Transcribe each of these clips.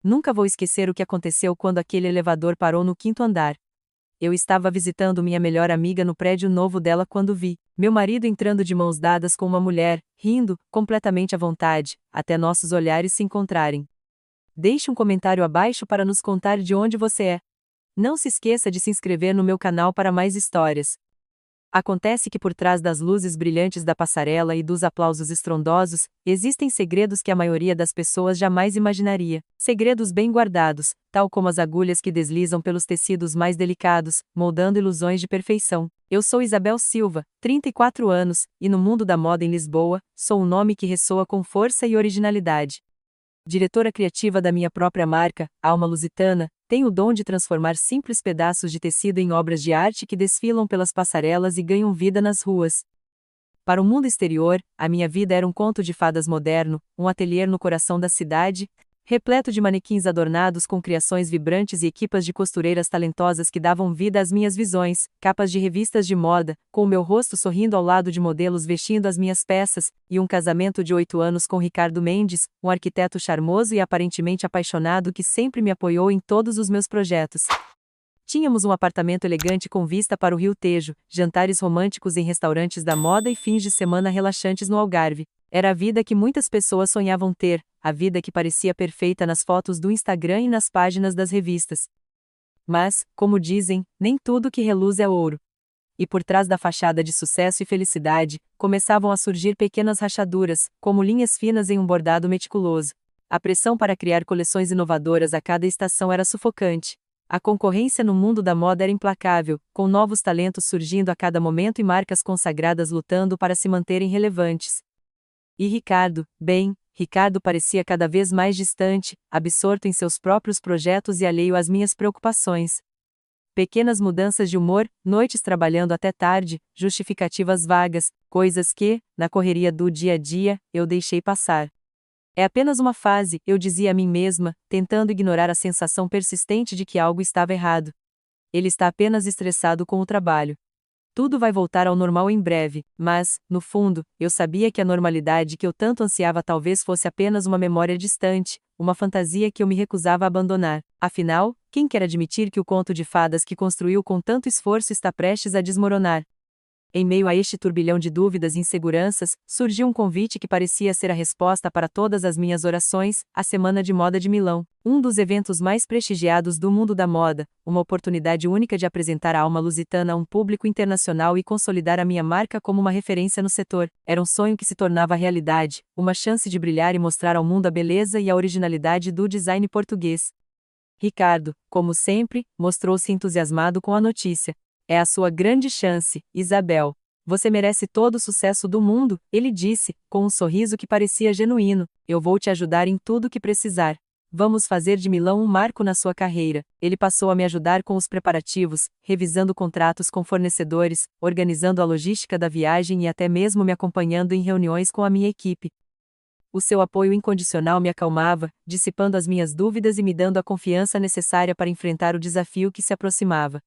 Nunca vou esquecer o que aconteceu quando aquele elevador parou no quinto andar. Eu estava visitando minha melhor amiga no prédio novo dela quando vi meu marido entrando de mãos dadas com uma mulher, rindo, completamente à vontade, até nossos olhares se encontrarem. Deixe um comentário abaixo para nos contar de onde você é. Não se esqueça de se inscrever no meu canal para mais histórias. Acontece que por trás das luzes brilhantes da passarela e dos aplausos estrondosos, existem segredos que a maioria das pessoas jamais imaginaria. Segredos bem guardados, tal como as agulhas que deslizam pelos tecidos mais delicados, moldando ilusões de perfeição. Eu sou Isabel Silva, 34 anos, e no mundo da moda em Lisboa, sou um nome que ressoa com força e originalidade. Diretora criativa da minha própria marca, Alma Lusitana, tenho o dom de transformar simples pedaços de tecido em obras de arte que desfilam pelas passarelas e ganham vida nas ruas. Para o mundo exterior, a minha vida era um conto de fadas moderno, um ateliê no coração da cidade, repleto de manequins adornados com criações vibrantes e equipas de costureiras talentosas que davam vida às minhas visões, capas de revistas de moda, com o meu rosto sorrindo ao lado de modelos vestindo as minhas peças, e um casamento de 8 anos com Ricardo Mendes, um arquiteto charmoso e aparentemente apaixonado que sempre me apoiou em todos os meus projetos. Tínhamos um apartamento elegante com vista para o Rio Tejo, jantares românticos em restaurantes da moda e fins de semana relaxantes no Algarve. Era a vida que muitas pessoas sonhavam ter, a vida que parecia perfeita nas fotos do Instagram e nas páginas das revistas. Mas, como dizem, nem tudo que reluz é ouro. E por trás da fachada de sucesso e felicidade, começavam a surgir pequenas rachaduras, como linhas finas em um bordado meticuloso. A pressão para criar coleções inovadoras a cada estação era sufocante. A concorrência no mundo da moda era implacável, com novos talentos surgindo a cada momento e marcas consagradas lutando para se manterem relevantes. E Ricardo parecia cada vez mais distante, absorto em seus próprios projetos e alheio às minhas preocupações. Pequenas mudanças de humor, noites trabalhando até tarde, justificativas vagas, coisas que, na correria do dia a dia, eu deixei passar. É apenas uma fase, eu dizia a mim mesma, tentando ignorar a sensação persistente de que algo estava errado. Ele está apenas estressado com o trabalho. Tudo vai voltar ao normal em breve, mas, no fundo, eu sabia que a normalidade que eu tanto ansiava talvez fosse apenas uma memória distante, uma fantasia que eu me recusava a abandonar. Afinal, quem quer admitir que o conto de fadas que construiu com tanto esforço está prestes a desmoronar? Em meio a este turbilhão de dúvidas e inseguranças, surgiu um convite que parecia ser a resposta para todas as minhas orações, a Semana de Moda de Milão, um dos eventos mais prestigiados do mundo da moda, uma oportunidade única de apresentar a Alma Lusitana a um público internacional e consolidar a minha marca como uma referência no setor. Era um sonho que se tornava realidade, uma chance de brilhar e mostrar ao mundo a beleza e a originalidade do design português. Ricardo, como sempre, mostrou-se entusiasmado com a notícia. É a sua grande chance, Isabel. Você merece todo o sucesso do mundo, ele disse, com um sorriso que parecia genuíno. Eu vou te ajudar em tudo o que precisar. Vamos fazer de Milão um marco na sua carreira. Ele passou a me ajudar com os preparativos, revisando contratos com fornecedores, organizando a logística da viagem e até mesmo me acompanhando em reuniões com a minha equipe. O seu apoio incondicional me acalmava, dissipando as minhas dúvidas e me dando a confiança necessária para enfrentar o desafio que se aproximava.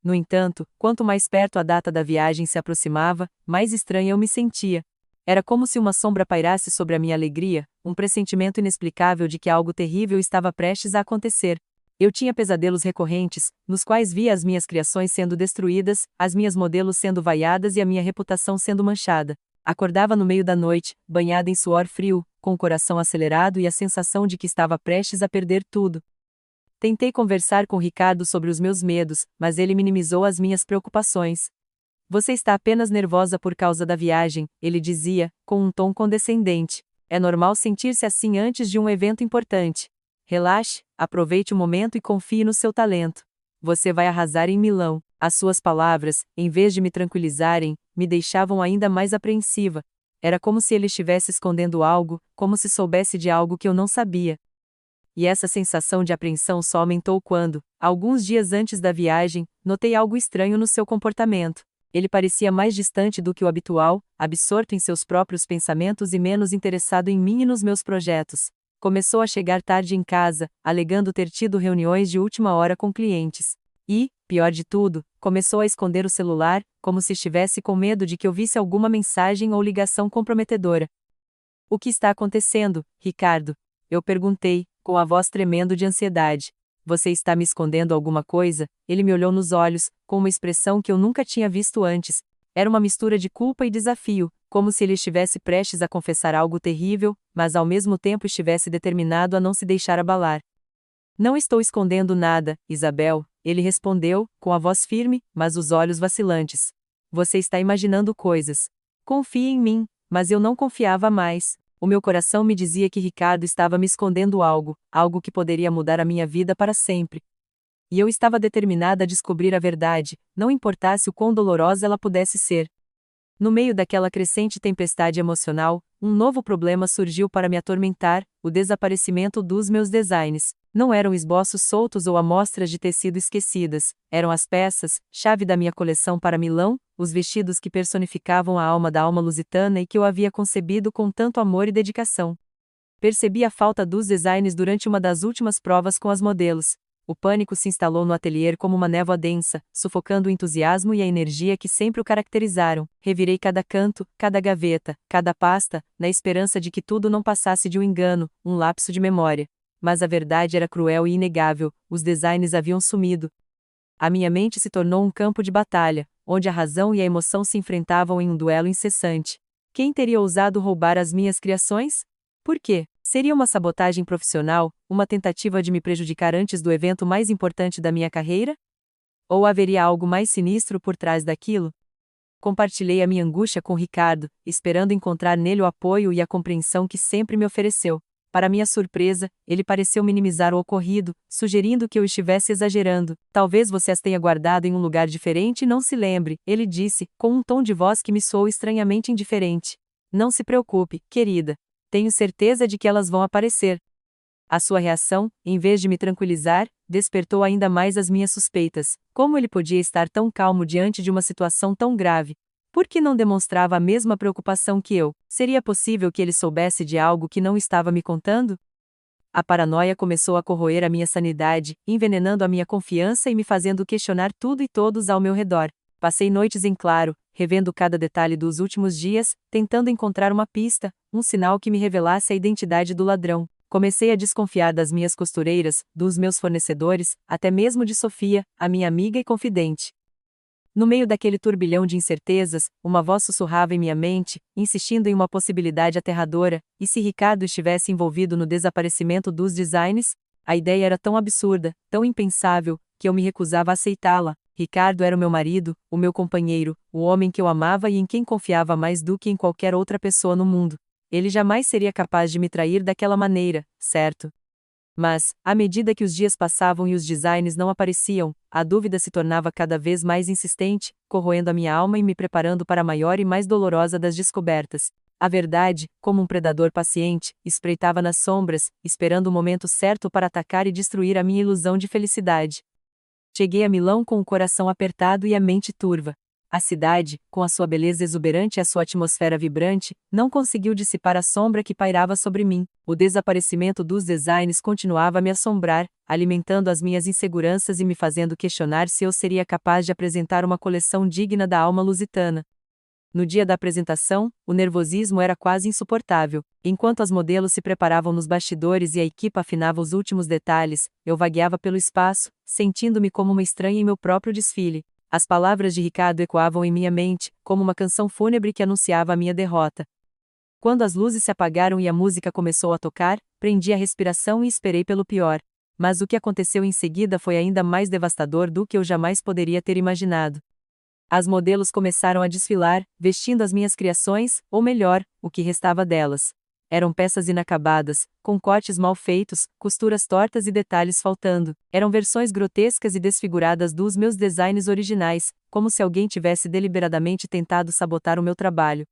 No entanto, quanto mais perto a data da viagem se aproximava, mais estranha eu me sentia. Era como se uma sombra pairasse sobre a minha alegria, um pressentimento inexplicável de que algo terrível estava prestes a acontecer. Eu tinha pesadelos recorrentes, nos quais via as minhas criações sendo destruídas, as minhas modelos sendo vaiadas e a minha reputação sendo manchada. Acordava no meio da noite, banhada em suor frio, com o coração acelerado e a sensação de que estava prestes a perder tudo. Tentei conversar com Ricardo sobre os meus medos, mas ele minimizou as minhas preocupações. Você está apenas nervosa por causa da viagem, ele dizia, com um tom condescendente. É normal sentir-se assim antes de um evento importante. Relaxe, aproveite o momento e confie no seu talento. Você vai arrasar em Milão. As suas palavras, em vez de me tranquilizarem, me deixavam ainda mais apreensiva. Era como se ele estivesse escondendo algo, como se soubesse de algo que eu não sabia. E essa sensação de apreensão só aumentou quando, alguns dias antes da viagem, notei algo estranho no seu comportamento. Ele parecia mais distante do que o habitual, absorto em seus próprios pensamentos e menos interessado em mim e nos meus projetos. Começou a chegar tarde em casa, alegando ter tido reuniões de última hora com clientes. E, pior de tudo, começou a esconder o celular, como se estivesse com medo de que eu visse alguma mensagem ou ligação comprometedora. O que está acontecendo, Ricardo? Eu perguntei, com a voz tremendo de ansiedade. Você está me escondendo alguma coisa? Ele me olhou nos olhos, com uma expressão que eu nunca tinha visto antes. Era uma mistura de culpa e desafio, como se ele estivesse prestes a confessar algo terrível, mas ao mesmo tempo estivesse determinado a não se deixar abalar. Não estou escondendo nada, Isabel, ele respondeu, com a voz firme, mas os olhos vacilantes. Você está imaginando coisas. Confie em mim, mas eu não confiava mais. O meu coração me dizia que Ricardo estava me escondendo algo que poderia mudar a minha vida para sempre. E eu estava determinada a descobrir a verdade, não importasse o quão dolorosa ela pudesse ser. No meio daquela crescente tempestade emocional, um novo problema surgiu para me atormentar: o desaparecimento dos meus designs. Não eram esboços soltos ou amostras de tecido esquecidas, eram as peças, chave da minha coleção para Milão, os vestidos que personificavam a alma da alma lusitana e que eu havia concebido com tanto amor e dedicação. Percebi a falta dos designs durante uma das últimas provas com as modelos. O pânico se instalou no ateliê como uma névoa densa, sufocando o entusiasmo e a energia que sempre o caracterizaram. Revirei cada canto, cada gaveta, cada pasta, na esperança de que tudo não passasse de um engano, um lapso de memória. Mas a verdade era cruel e inegável: os designs haviam sumido. A minha mente se tornou um campo de batalha, onde a razão e a emoção se enfrentavam em um duelo incessante. Quem teria ousado roubar as minhas criações? Por quê? Seria uma sabotagem profissional, uma tentativa de me prejudicar antes do evento mais importante da minha carreira? Ou haveria algo mais sinistro por trás daquilo? Compartilhei a minha angústia com Ricardo, esperando encontrar nele o apoio e a compreensão que sempre me ofereceu. Para minha surpresa, ele pareceu minimizar o ocorrido, sugerindo que eu estivesse exagerando. Talvez você as tenha guardado em um lugar diferente e não se lembre, ele disse, com um tom de voz que me soou estranhamente indiferente. Não se preocupe, querida. Tenho certeza de que elas vão aparecer. A sua reação, em vez de me tranquilizar, despertou ainda mais as minhas suspeitas. Como ele podia estar tão calmo diante de uma situação tão grave? Por que não demonstrava a mesma preocupação que eu? Seria possível que ele soubesse de algo que não estava me contando? A paranoia começou a corroer a minha sanidade, envenenando a minha confiança e me fazendo questionar tudo e todos ao meu redor. Passei noites em claro, revendo cada detalhe dos últimos dias, tentando encontrar uma pista, um sinal que me revelasse a identidade do ladrão. Comecei a desconfiar das minhas costureiras, dos meus fornecedores, até mesmo de Sofia, a minha amiga e confidente. No meio daquele turbilhão de incertezas, uma voz sussurrava em minha mente, insistindo em uma possibilidade aterradora: e se Ricardo estivesse envolvido no desaparecimento dos designs? A ideia era tão absurda, tão impensável, que eu me recusava a aceitá-la. Ricardo era o meu marido, o meu companheiro, o homem que eu amava e em quem confiava mais do que em qualquer outra pessoa no mundo. Ele jamais seria capaz de me trair daquela maneira, certo? Mas, à medida que os dias passavam e os designs não apareciam, a dúvida se tornava cada vez mais insistente, corroendo a minha alma e me preparando para a maior e mais dolorosa das descobertas. A verdade, como um predador paciente, espreitava nas sombras, esperando o momento certo para atacar e destruir a minha ilusão de felicidade. Cheguei a Milão com o coração apertado e a mente turva. A cidade, com a sua beleza exuberante e a sua atmosfera vibrante, não conseguiu dissipar a sombra que pairava sobre mim. O desaparecimento dos designs continuava a me assombrar, alimentando as minhas inseguranças e me fazendo questionar se eu seria capaz de apresentar uma coleção digna da alma lusitana. No dia da apresentação, o nervosismo era quase insuportável. Enquanto as modelos se preparavam nos bastidores e a equipa afinava os últimos detalhes, eu vagueava pelo espaço, sentindo-me como uma estranha em meu próprio desfile. As palavras de Ricardo ecoavam em minha mente, como uma canção fúnebre que anunciava a minha derrota. Quando as luzes se apagaram e a música começou a tocar, prendi a respiração e esperei pelo pior. Mas o que aconteceu em seguida foi ainda mais devastador do que eu jamais poderia ter imaginado. As modelos começaram a desfilar, vestindo as minhas criações, ou melhor, o que restava delas. Eram peças inacabadas, com cortes mal feitos, costuras tortas e detalhes faltando. Eram versões grotescas e desfiguradas dos meus designs originais, como se alguém tivesse deliberadamente tentado sabotar o meu trabalho.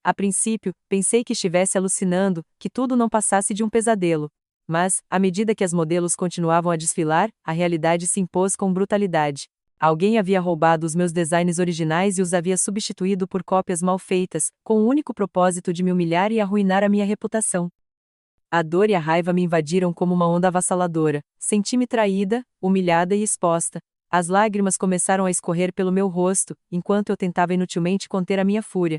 A princípio, pensei que estivesse alucinando, que tudo não passasse de um pesadelo. Mas, à medida que as modelos continuavam a desfilar, a realidade se impôs com brutalidade. Alguém havia roubado os meus designs originais e os havia substituído por cópias mal feitas, com o único propósito de me humilhar e arruinar a minha reputação. A dor e a raiva me invadiram como uma onda avassaladora. Senti-me traída, humilhada e exposta. As lágrimas começaram a escorrer pelo meu rosto, enquanto eu tentava inutilmente conter a minha fúria.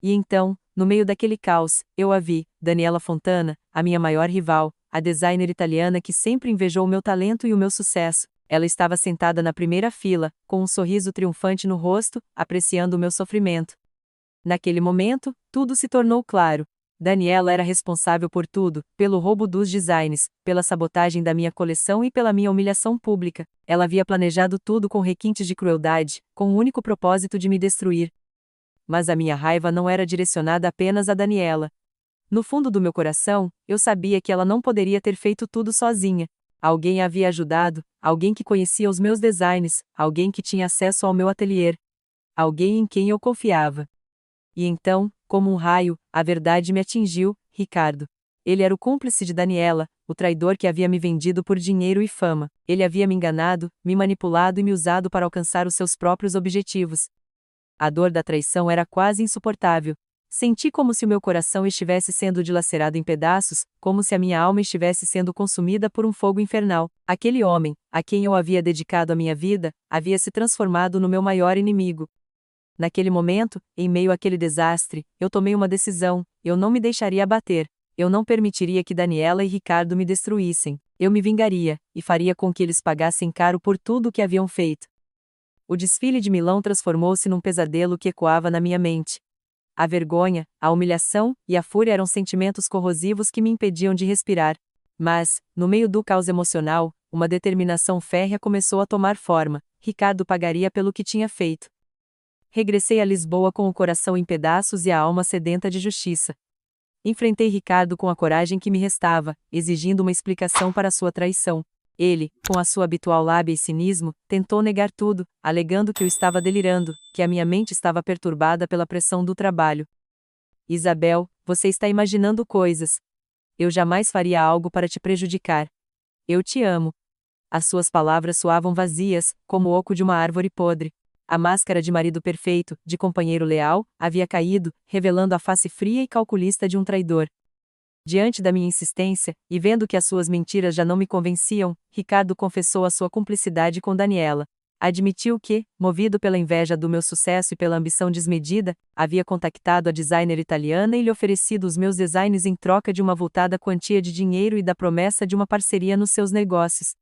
E então, no meio daquele caos, eu a vi, Daniela Fontana, a minha maior rival, a designer italiana que sempre invejou o meu talento e o meu sucesso. Ela estava sentada na primeira fila, com um sorriso triunfante no rosto, apreciando o meu sofrimento. Naquele momento, tudo se tornou claro. Daniela era responsável por tudo, pelo roubo dos designs, pela sabotagem da minha coleção e pela minha humilhação pública. Ela havia planejado tudo com requintes de crueldade, com o único propósito de me destruir. Mas a minha raiva não era direcionada apenas a Daniela. No fundo do meu coração, eu sabia que ela não poderia ter feito tudo sozinha. Alguém a havia ajudado, alguém que conhecia os meus designs, alguém que tinha acesso ao meu ateliê. Alguém em quem eu confiava. E então, como um raio, a verdade me atingiu, Ricardo. Ele era o cúmplice de Daniela, o traidor que havia me vendido por dinheiro e fama. Ele havia me enganado, me manipulado e me usado para alcançar os seus próprios objetivos. A dor da traição era quase insuportável. Senti como se o meu coração estivesse sendo dilacerado em pedaços, como se a minha alma estivesse sendo consumida por um fogo infernal. Aquele homem, a quem eu havia dedicado a minha vida, havia se transformado no meu maior inimigo. Naquele momento, em meio àquele desastre, eu tomei uma decisão: eu não me deixaria abater. Eu não permitiria que Daniela e Ricardo me destruíssem. Eu me vingaria, e faria com que eles pagassem caro por tudo o que haviam feito. O desfile de Milão transformou-se num pesadelo que ecoava na minha mente. A vergonha, a humilhação e a fúria eram sentimentos corrosivos que me impediam de respirar. Mas, no meio do caos emocional, uma determinação férrea começou a tomar forma: Ricardo pagaria pelo que tinha feito. Regressei a Lisboa com o coração em pedaços e a alma sedenta de justiça. Enfrentei Ricardo com a coragem que me restava, exigindo uma explicação para sua traição. Ele, com a sua habitual lábia e cinismo, tentou negar tudo, alegando que eu estava delirando, que a minha mente estava perturbada pela pressão do trabalho. Isabel, você está imaginando coisas. Eu jamais faria algo para te prejudicar. Eu te amo. As suas palavras soavam vazias, como o oco de uma árvore podre. A máscara de marido perfeito, de companheiro leal, havia caído, revelando a face fria e calculista de um traidor. Diante da minha insistência, e vendo que as suas mentiras já não me convenciam, Ricardo confessou a sua cumplicidade com Daniela. Admitiu que, movido pela inveja do meu sucesso e pela ambição desmedida, havia contactado a designer italiana e lhe oferecido os meus designs em troca de uma avultada quantia de dinheiro e da promessa de uma parceria nos seus negócios.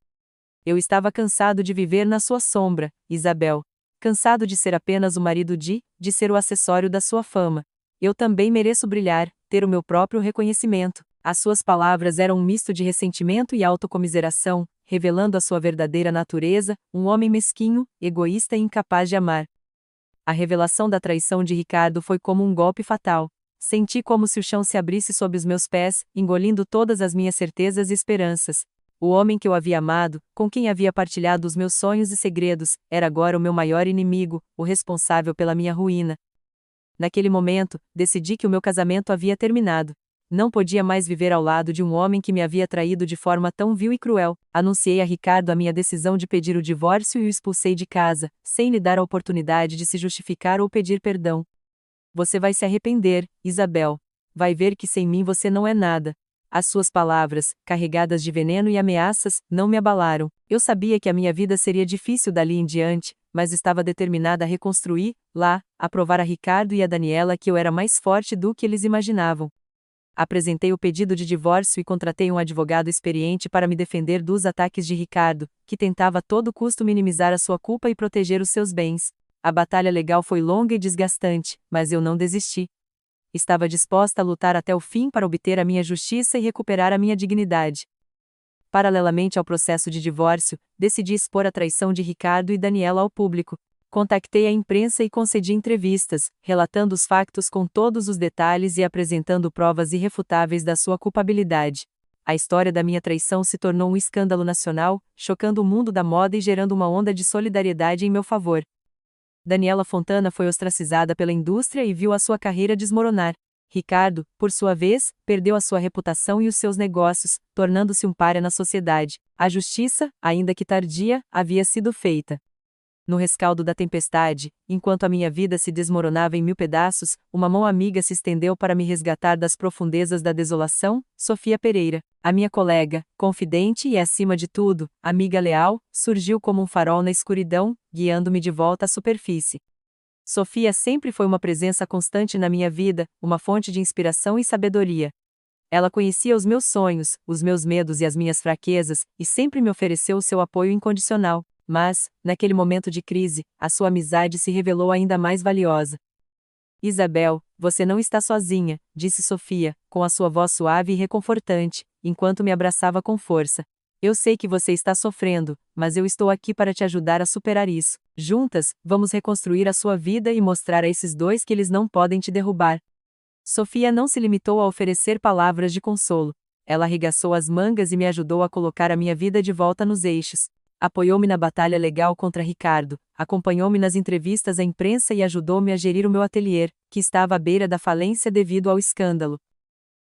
Eu estava cansado de viver na sua sombra, Isabel. Cansado de ser apenas o marido de ser o acessório da sua fama. Eu também mereço brilhar, ter o meu próprio reconhecimento. As suas palavras eram um misto de ressentimento e autocomiseração, revelando a sua verdadeira natureza, um homem mesquinho, egoísta e incapaz de amar. A revelação da traição de Ricardo foi como um golpe fatal. Senti como se o chão se abrisse sob os meus pés, engolindo todas as minhas certezas e esperanças. O homem que eu havia amado, com quem havia partilhado os meus sonhos e segredos, era agora o meu maior inimigo, o responsável pela minha ruína. Naquele momento, decidi que o meu casamento havia terminado. Não podia mais viver ao lado de um homem que me havia traído de forma tão vil e cruel. Anunciei a Ricardo a minha decisão de pedir o divórcio e o expulsei de casa, sem lhe dar a oportunidade de se justificar ou pedir perdão. Você vai se arrepender, Isabel. Vai ver que sem mim você não é nada. As suas palavras, carregadas de veneno e ameaças, não me abalaram. Eu sabia que a minha vida seria difícil dali em diante, mas estava determinada a reconstruir, a provar a Ricardo e a Daniela que eu era mais forte do que eles imaginavam. Apresentei o pedido de divórcio e contratei um advogado experiente para me defender dos ataques de Ricardo, que tentava a todo custo minimizar a sua culpa e proteger os seus bens. A batalha legal foi longa e desgastante, mas eu não desisti. Estava disposta a lutar até o fim para obter a minha justiça e recuperar a minha dignidade. Paralelamente ao processo de divórcio, decidi expor a traição de Ricardo e Daniela ao público. Contactei a imprensa e concedi entrevistas, relatando os factos com todos os detalhes e apresentando provas irrefutáveis da sua culpabilidade. A história da minha traição se tornou um escândalo nacional, chocando o mundo da moda e gerando uma onda de solidariedade em meu favor. Daniela Fontana foi ostracizada pela indústria e viu a sua carreira desmoronar. Ricardo, por sua vez, perdeu a sua reputação e os seus negócios, tornando-se um pária na sociedade. A justiça, ainda que tardia, havia sido feita. No rescaldo da tempestade, enquanto a minha vida se desmoronava em mil pedaços, uma mão amiga se estendeu para me resgatar das profundezas da desolação, Sofia Pereira. A minha colega, confidente e, acima de tudo, amiga leal, surgiu como um farol na escuridão, guiando-me de volta à superfície. Sofia sempre foi uma presença constante na minha vida, uma fonte de inspiração e sabedoria. Ela conhecia os meus sonhos, os meus medos e as minhas fraquezas, e sempre me ofereceu o seu apoio incondicional. Mas, naquele momento de crise, a sua amizade se revelou ainda mais valiosa. Isabel, você não está sozinha, disse Sofia, com a sua voz suave e reconfortante, enquanto me abraçava com força. Eu sei que você está sofrendo, mas eu estou aqui para te ajudar a superar isso. Juntas, vamos reconstruir a sua vida e mostrar a esses dois que eles não podem te derrubar. Sofia não se limitou a oferecer palavras de consolo. Ela arregaçou as mangas e me ajudou a colocar a minha vida de volta nos eixos. Apoiou-me na batalha legal contra Ricardo, acompanhou-me nas entrevistas à imprensa e ajudou-me a gerir o meu ateliê, que estava à beira da falência devido ao escândalo.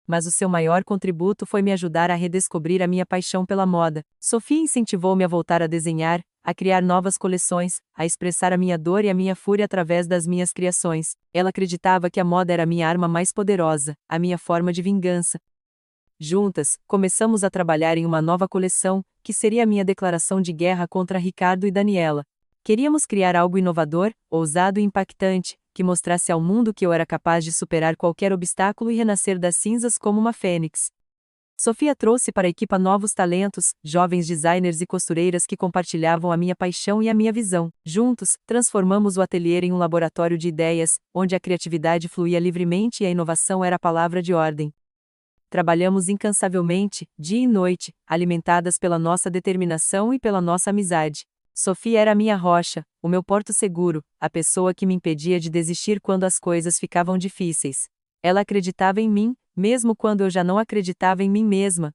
Mas o seu maior contributo foi me ajudar a redescobrir a minha paixão pela moda. Sofia incentivou-me a voltar a desenhar, a criar novas coleções, a expressar a minha dor e a minha fúria através das minhas criações. Ela acreditava que a moda era a minha arma mais poderosa, a minha forma de vingança. Juntas, começamos a trabalhar em uma nova coleção, que seria a minha declaração de guerra contra Ricardo e Daniela. Queríamos criar algo inovador, ousado e impactante, que mostrasse ao mundo que eu era capaz de superar qualquer obstáculo e renascer das cinzas como uma fênix. Sofia trouxe para a equipa novos talentos, jovens designers e costureiras que compartilhavam a minha paixão e a minha visão. Juntos, transformamos o ateliê em um laboratório de ideias, onde a criatividade fluía livremente e a inovação era a palavra de ordem. Trabalhamos incansavelmente, dia e noite, alimentadas pela nossa determinação e pela nossa amizade. Sofia era a minha rocha, o meu porto seguro, a pessoa que me impedia de desistir quando as coisas ficavam difíceis. Ela acreditava em mim, mesmo quando eu já não acreditava em mim mesma.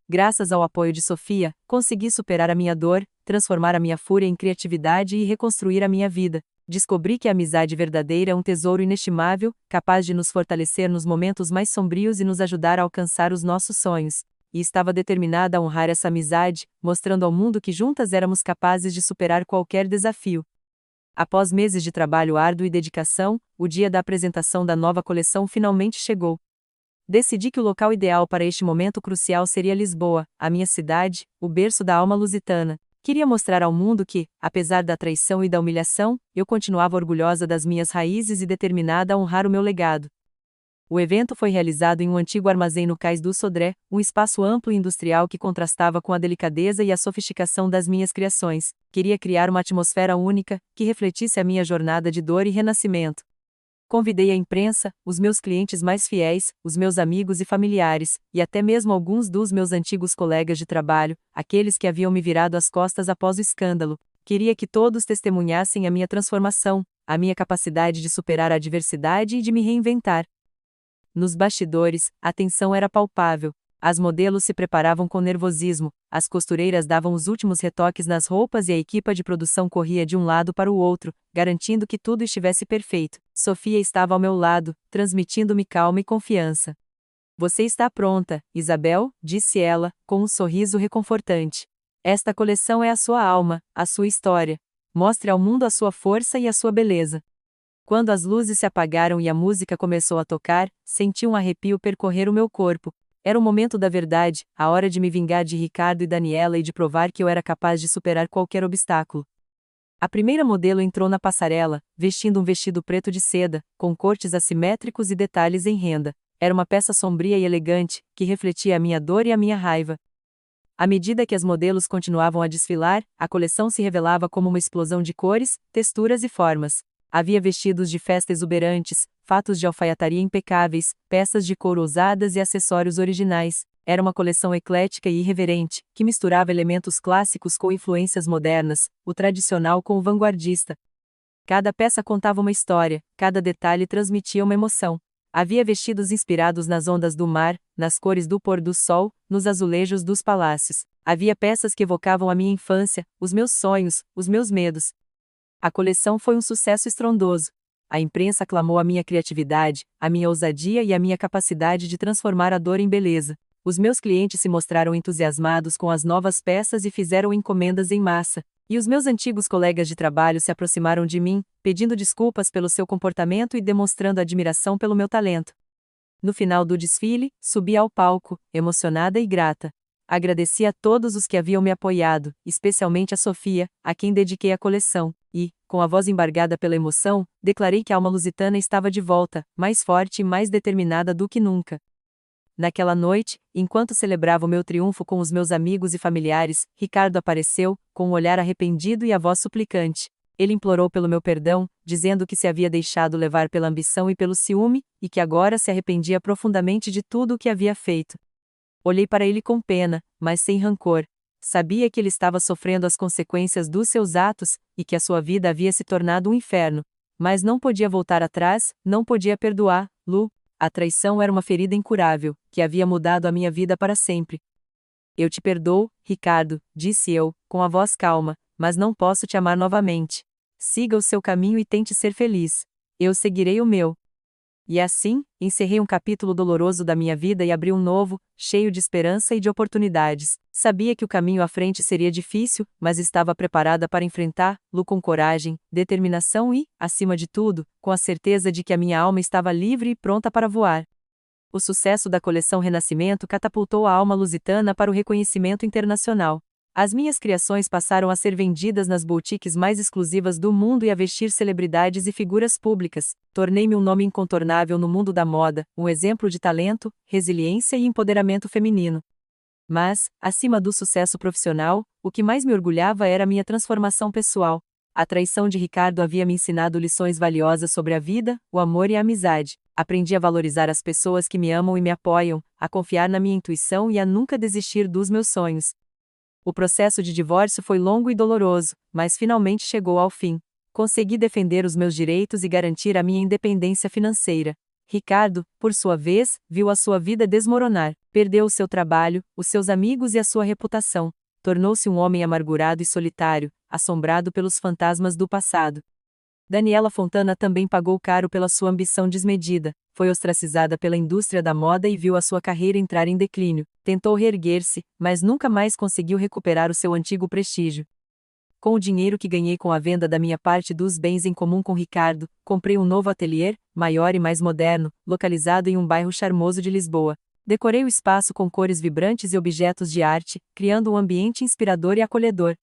Graças ao apoio de Sofia, consegui superar a minha dor, transformar a minha fúria em criatividade e reconstruir a minha vida. Descobri que a amizade verdadeira é um tesouro inestimável, capaz de nos fortalecer nos momentos mais sombrios e nos ajudar a alcançar os nossos sonhos. E estava determinada a honrar essa amizade, mostrando ao mundo que juntas éramos capazes de superar qualquer desafio. Após meses de trabalho árduo e dedicação, o dia da apresentação da nova coleção finalmente chegou. Decidi que o local ideal para este momento crucial seria Lisboa, a minha cidade, o berço da alma lusitana. Queria mostrar ao mundo que, apesar da traição e da humilhação, eu continuava orgulhosa das minhas raízes e determinada a honrar o meu legado. O evento foi realizado em um antigo armazém no Cais do Sodré, um espaço amplo e industrial que contrastava com a delicadeza e a sofisticação das minhas criações. Queria criar uma atmosfera única, que refletisse a minha jornada de dor e renascimento. Convidei a imprensa, os meus clientes mais fiéis, os meus amigos e familiares, e até mesmo alguns dos meus antigos colegas de trabalho, aqueles que haviam me virado as costas após o escândalo. Queria que todos testemunhassem a minha transformação, a minha capacidade de superar a adversidade e de me reinventar. Nos bastidores, a tensão era palpável. As modelos se preparavam com nervosismo, as costureiras davam os últimos retoques nas roupas e a equipe de produção corria de um lado para o outro, garantindo que tudo estivesse perfeito. Sofia estava ao meu lado, transmitindo-me calma e confiança. Você está pronta, Isabel, disse ela, com um sorriso reconfortante. Esta coleção é a sua alma, a sua história. Mostre ao mundo a sua força e a sua beleza. Quando as luzes se apagaram e a música começou a tocar, senti um arrepio percorrer o meu corpo. Era o momento da verdade, a hora de me vingar de Ricardo e Daniela e de provar que eu era capaz de superar qualquer obstáculo. A primeira modelo entrou na passarela, vestindo um vestido preto de seda, com cortes assimétricos e detalhes em renda. Era uma peça sombria e elegante, que refletia a minha dor e a minha raiva. À medida que as modelos continuavam a desfilar, a coleção se revelava como uma explosão de cores, texturas e formas. Havia vestidos de festa exuberantes, fatos de alfaiataria impecáveis, peças de couro ousadas e acessórios originais. Era uma coleção eclética e irreverente, que misturava elementos clássicos com influências modernas, o tradicional com o vanguardista. Cada peça contava uma história, cada detalhe transmitia uma emoção. Havia vestidos inspirados nas ondas do mar, nas cores do pôr do sol, nos azulejos dos palácios. Havia peças que evocavam a minha infância, os meus sonhos, os meus medos. A coleção foi um sucesso estrondoso. A imprensa aclamou a minha criatividade, a minha ousadia e a minha capacidade de transformar a dor em beleza. Os meus clientes se mostraram entusiasmados com as novas peças e fizeram encomendas em massa. E os meus antigos colegas de trabalho se aproximaram de mim, pedindo desculpas pelo seu comportamento e demonstrando admiração pelo meu talento. No final do desfile, subi ao palco, emocionada e grata. Agradeci a todos os que haviam me apoiado, especialmente a Sofia, a quem dediquei a coleção, e, com a voz embargada pela emoção, declarei que a alma lusitana estava de volta, mais forte e mais determinada do que nunca. Naquela noite, enquanto celebrava o meu triunfo com os meus amigos e familiares, Ricardo apareceu, com um olhar arrependido e a voz suplicante. Ele implorou pelo meu perdão, dizendo que se havia deixado levar pela ambição e pelo ciúme, e que agora se arrependia profundamente de tudo o que havia feito. Olhei para ele com pena, mas sem rancor. Sabia que ele estava sofrendo as consequências dos seus atos, e que a sua vida havia se tornado um inferno. Mas não podia voltar atrás, não podia perdoar, Lu. A traição era uma ferida incurável, que havia mudado a minha vida para sempre. Eu te perdoo, Ricardo, disse eu, com a voz calma, mas não posso te amar novamente. Siga o seu caminho e tente ser feliz. Eu seguirei o meu. E assim, encerrei um capítulo doloroso da minha vida e abri um novo, cheio de esperança e de oportunidades. Sabia que o caminho à frente seria difícil, mas estava preparada para enfrentá-lo com coragem, determinação e, acima de tudo, com a certeza de que a minha alma estava livre e pronta para voar. O sucesso da coleção Renascimento catapultou a alma lusitana para o reconhecimento internacional. As minhas criações passaram a ser vendidas nas boutiques mais exclusivas do mundo e a vestir celebridades e figuras públicas. Tornei-me um nome incontornável no mundo da moda, um exemplo de talento, resiliência e empoderamento feminino. Mas, acima do sucesso profissional, o que mais me orgulhava era a minha transformação pessoal. A traição de Ricardo havia me ensinado lições valiosas sobre a vida, o amor e a amizade. Aprendi a valorizar as pessoas que me amam e me apoiam, a confiar na minha intuição e a nunca desistir dos meus sonhos. O processo de divórcio foi longo e doloroso, mas finalmente chegou ao fim. Consegui defender os meus direitos e garantir a minha independência financeira. Ricardo, por sua vez, viu a sua vida desmoronar, perdeu o seu trabalho, os seus amigos e a sua reputação. Tornou-se um homem amargurado e solitário, assombrado pelos fantasmas do passado. Daniela Fontana também pagou caro pela sua ambição desmedida, foi ostracizada pela indústria da moda e viu a sua carreira entrar em declínio. Tentou reerguer-se, mas nunca mais conseguiu recuperar o seu antigo prestígio. Com o dinheiro que ganhei com a venda da minha parte dos bens em comum com Ricardo, comprei um novo ateliê, maior e mais moderno, localizado em um bairro charmoso de Lisboa. Decorei o espaço com cores vibrantes e objetos de arte, criando um ambiente inspirador e acolhedor.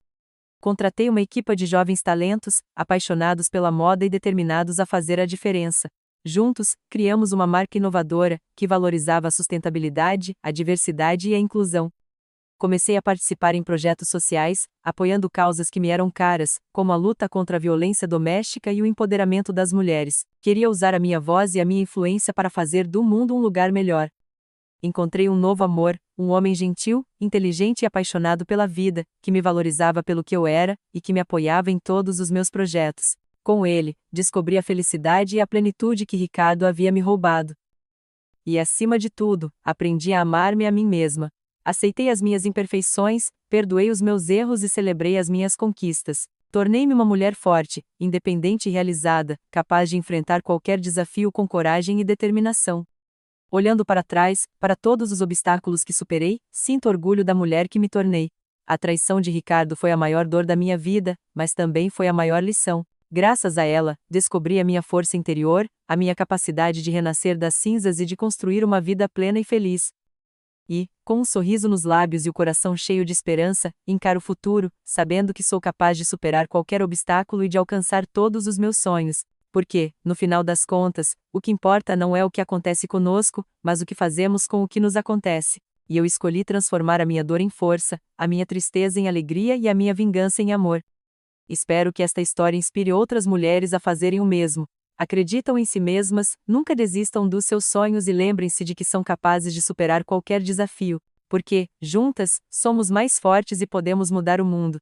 Contratei uma equipe de jovens talentos, apaixonados pela moda e determinados a fazer a diferença. Juntos, criamos uma marca inovadora, que valorizava a sustentabilidade, a diversidade e a inclusão. Comecei a participar em projetos sociais, apoiando causas que me eram caras, como a luta contra a violência doméstica e o empoderamento das mulheres. Queria usar a minha voz e a minha influência para fazer do mundo um lugar melhor. Encontrei um novo amor, um homem gentil, inteligente e apaixonado pela vida, que me valorizava pelo que eu era, e que me apoiava em todos os meus projetos. Com ele, descobri a felicidade e a plenitude que Ricardo havia me roubado. E acima de tudo, aprendi a amar-me a mim mesma. Aceitei as minhas imperfeições, perdoei os meus erros e celebrei as minhas conquistas. Tornei-me uma mulher forte, independente e realizada, capaz de enfrentar qualquer desafio com coragem e determinação. Olhando para trás, para todos os obstáculos que superei, sinto orgulho da mulher que me tornei. A traição de Ricardo foi a maior dor da minha vida, mas também foi a maior lição. Graças a ela, descobri a minha força interior, a minha capacidade de renascer das cinzas e de construir uma vida plena e feliz. E, com um sorriso nos lábios e o coração cheio de esperança, encaro o futuro, sabendo que sou capaz de superar qualquer obstáculo e de alcançar todos os meus sonhos. Porque, no final das contas, o que importa não é o que acontece conosco, mas o que fazemos com o que nos acontece. E eu escolhi transformar a minha dor em força, a minha tristeza em alegria e a minha vingança em amor. Espero que esta história inspire outras mulheres a fazerem o mesmo. Acreditam em si mesmas, nunca desistam dos seus sonhos e lembrem-se de que são capazes de superar qualquer desafio. Porque, juntas, somos mais fortes e podemos mudar o mundo.